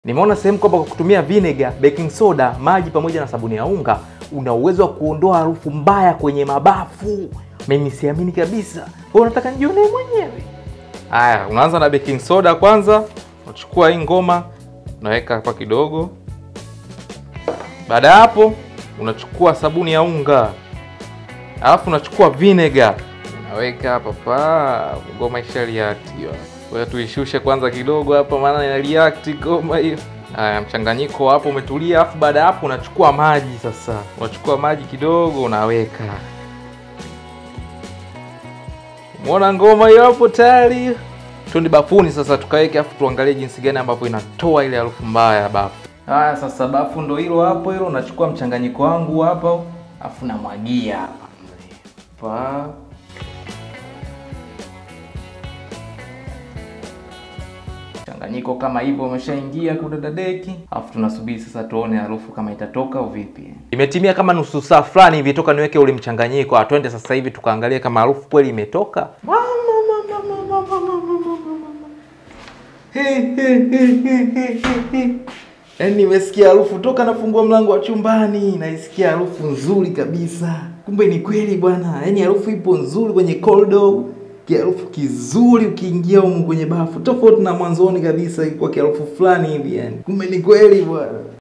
Nimeona sehemu kwamba kwa kutumia vinegar, baking soda, maji pamoja na sabuni ya unga una uwezo wa kuondoa harufu mbaya kwenye mabafu. Mimi siamini kabisa. Wewe unataka nijione mwenyewe? Haya, unaanza na baking soda kwanza. Unachukua hii ngoma, unaweka hapa kidogo. Baada ya hapo, unachukua sabuni ya unga. Alafu unachukua vinegar. Unaweka hapa pa ngoma ishaliati hiyo. Kwa tuishushe kwanza kidogo hapa maana ina react kama hiyo. Haya, mchanganyiko hapo umetulia. Alafu baada hapo unachukua maji sasa. Unachukua maji kidogo unaweka. Umeona ngoma hiyo hapo tayari? Twende bafuni sasa tukaweke afu tuangalie jinsi gani ambapo inatoa ile harufu mbaya ya bafu. Haya sasa bafu ndo hilo hapo hilo, unachukua mchanganyiko wangu hapa afu namwagia hapa. Mchanganyiko kama hivyo umeshaingia kudada deki. Afu tunasubiri sasa tuone harufu kama itatoka au vipi. Imetimia kama nusu saa fulani hivi toka niweke ule mchanganyiko. Atwende sasa hivi tukaangalie kama harufu kweli imetoka. Yaani nimesikia harufu toka nafungua mlango wa chumbani, naisikia harufu nzuri kabisa. Kumbe ni kweli bwana. Yaani harufu ipo nzuri kwenye corridor. Kiharufu kizuri ukiingia huko kwenye bafu. Tofauti na mwanzoni kabisa ilikuwa kiharufu fulani hivi yani. Kumbe ni kweli bwana.